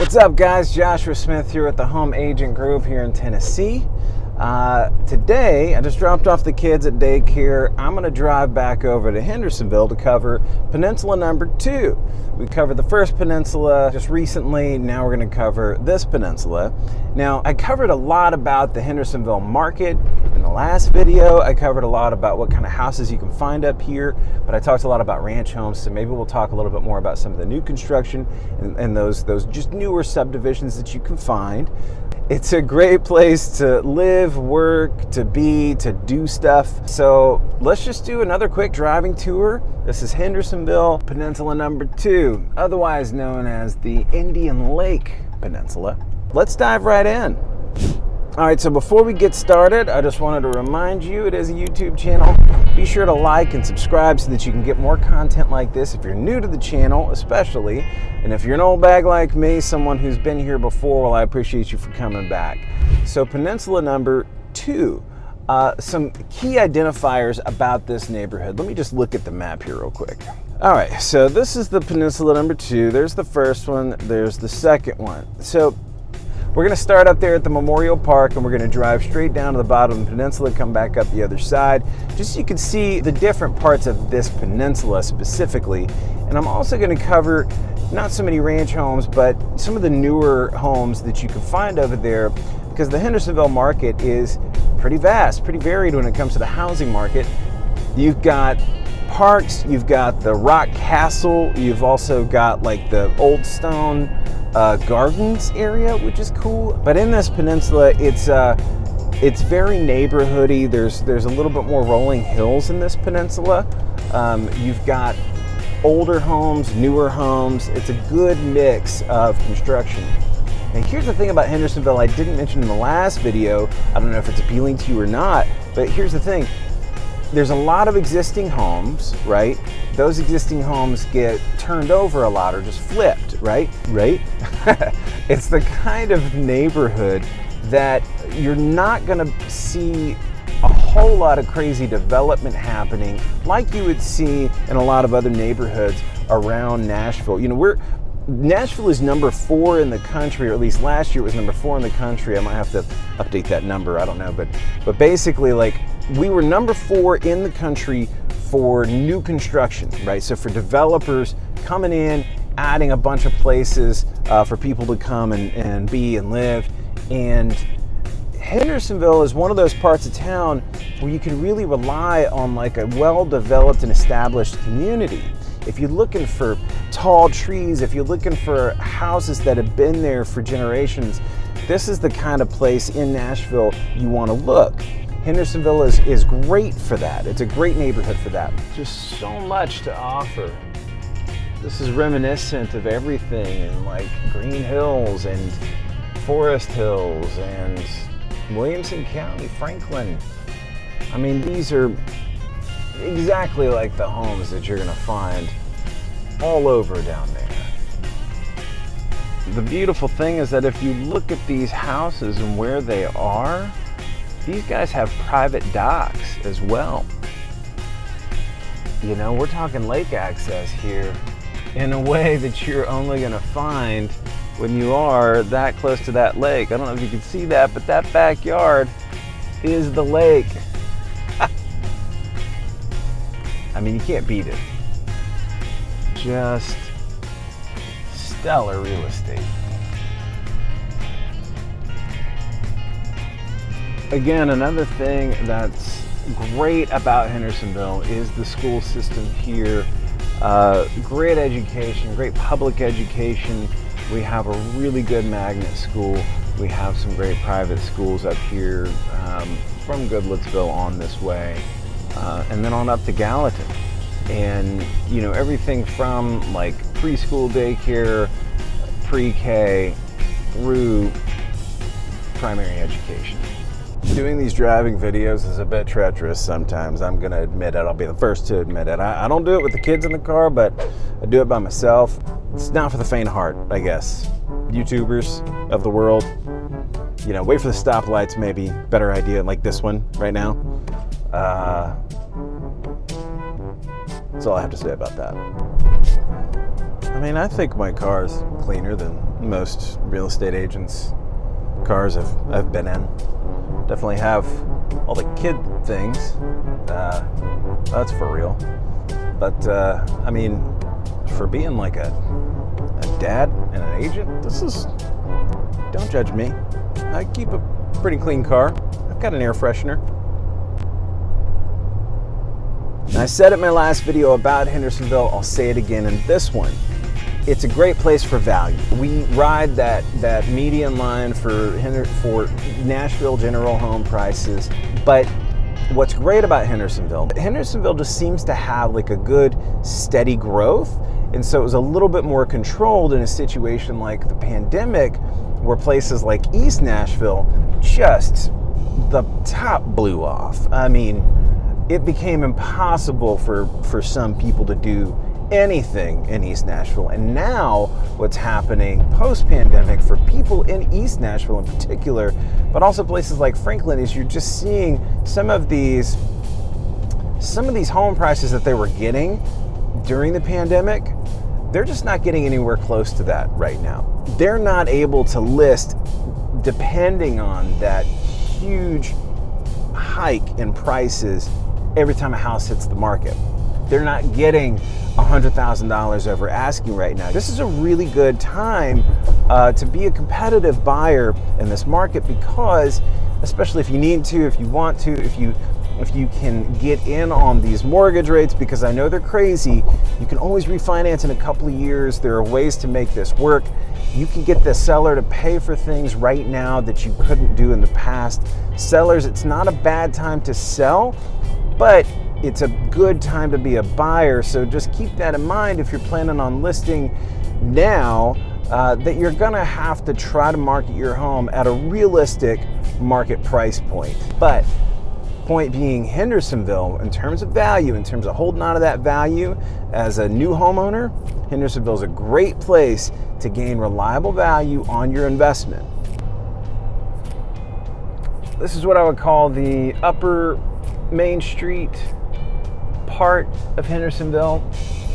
What's up, guys? Joshua Smith here at the Home Agent Group here in Tennessee. Today, I just dropped off the kids at daycare. I'm going to drive back over to Hendersonville to cover Peninsula number 2. We covered the first peninsula just recently. Now we're going to cover this peninsula. Now, I covered a lot about the Hendersonville market in the last video. I covered a lot about what kind of houses you can find up here, but I talked a lot about ranch homes, so maybe we'll talk a little bit more about some of the new construction and those just newer subdivisions that you can find. It's a great place to live, work, to be, to do stuff. So let's just do another quick driving tour. This is Hendersonville Peninsula number 2, otherwise known as the Indian Lake Peninsula. Let's dive right in. All right, so before we get started, I just wanted to remind you it is a YouTube channel. Be sure to like and subscribe so that you can get more content like this if you're new to the channel, especially. And if you're an old bag like me, someone who's been here before, well, I appreciate you for coming back. So Peninsula number 2, some key identifiers about this neighborhood. Let me just look at the map here real quick. All right, so this is the Peninsula number 2. There's the first one, there's the second one. So we're going to start up there at the Memorial Park, and we're going to drive straight down to the bottom of the peninsula, come back up the other side, just so you can see the different parts of this peninsula specifically. And I'm also going to cover not so many ranch homes, but some of the newer homes that you can find over there, because the Hendersonville market is pretty vast, pretty varied when it comes to the housing market. You've got parks, you've got the Rock Castle, you've also got like the Old Stone Gardens area, which is cool. But in this peninsula, it's very neighborhoody. There's a little bit more rolling hills in this peninsula. You've got older homes, newer homes. It's a good mix of construction. And here's the thing about Hendersonville I didn't mention in the last video. I don't know if it's appealing to you or not, but here's the thing. There's a lot of existing homes, right? Those existing homes get turned over a lot or just flipped, right? It's the kind of neighborhood that you're not gonna see a whole lot of crazy development happening like you would see in a lot of other neighborhoods around Nashville. You know, Nashville is number 4 in the country, or at least last year it was number 4 in the country. I might have to update that number, I don't know, but basically, like, we were number 4 in the country for new construction, right? So for developers coming in, adding a bunch of places for people to come and be and live. And Hendersonville is one of those parts of town where you can really rely on like a well-developed and established community. If you're looking for tall trees, if you're looking for houses that have been there for generations, this is the kind of place in Nashville you want to look. Hendersonville is great for that. It's a great neighborhood for that. Just so much to offer. This is reminiscent of everything in like Green Hills and Forest Hills and Williamson County, Franklin. I mean, these are exactly like the homes that you're gonna find all over down there. The beautiful thing is that if you look at these houses and where they are, these guys have private docks as well. You know, we're talking lake access here in a way that you're only gonna find when you are that close to that lake. I don't know if you can see that, but that backyard is the lake. I mean, you can't beat it. Just stellar real estate. Again, another thing that's great about Hendersonville is the school system here. Great education, great public education. We have a really good magnet school. We have some great private schools up here from Goodlettsville on this way, and then on up to Gallatin. And, you know, everything from like preschool daycare, pre-K, through primary education. Doing these driving videos is a bit treacherous sometimes. I'm gonna admit it. I'll be the first to admit it. I don't do it with the kids in the car, but I do it by myself. It's not for the faint of heart, I guess. YouTubers of the world, you know, wait for the stoplights, maybe. Better idea, like this one right now. That's all I have to say about that. I mean, I think my car is cleaner than most real estate agents' cars I've been in. Definitely have all the kid things. That's for real. But I mean, for being like a dad and an agent, this is, don't judge me. I keep a pretty clean car. I've got an air freshener. And I said in my last video about Hendersonville, I'll say it again in this one. It's a great place for value. We ride that median line for Nashville general home prices, but what's great about Hendersonville just seems to have like a good steady growth, and so it was a little bit more controlled in a situation like the pandemic, where places like East Nashville, just the top blew off. I mean, it became impossible for some people to do anything in East Nashville. And now what's happening post-pandemic for people in East Nashville in particular, but also places like Franklin, is you're just seeing some of these home prices that they were getting during the pandemic, they're just not getting anywhere close to that right now. They're not able to list, depending on that huge hike in prices every time a house hits the market. They're not getting $100,000 over asking right now. This is a really good time to be a competitive buyer in this market, because, especially if you need to, if you want to, if you can get in on these mortgage rates, because I know they're crazy, you can always refinance in a couple of years. There are ways to make this work. You can get the seller to pay for things right now that you couldn't do in the past. Sellers, it's not a bad time to sell, but it's a good time to be a buyer. So just keep that in mind if you're planning on listing now, that you're gonna have to try to market your home at a realistic market price point. But point being, Hendersonville, in terms of value, in terms of holding on to that value as a new homeowner, Hendersonville is a great place to gain reliable value on your investment. This is what I would call the upper Main Street part of Hendersonville.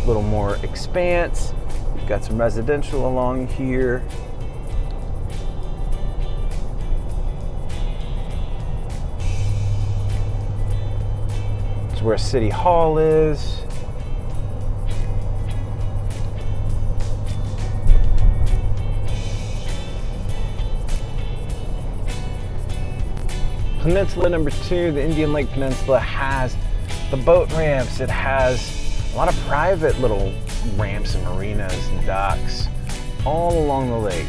A little more expanse. We've got some residential along here. It's where City Hall is. Peninsula number 2, the Indian Lake Peninsula, has the boat ramps. It has a lot of private little ramps and marinas and docks all along the lake.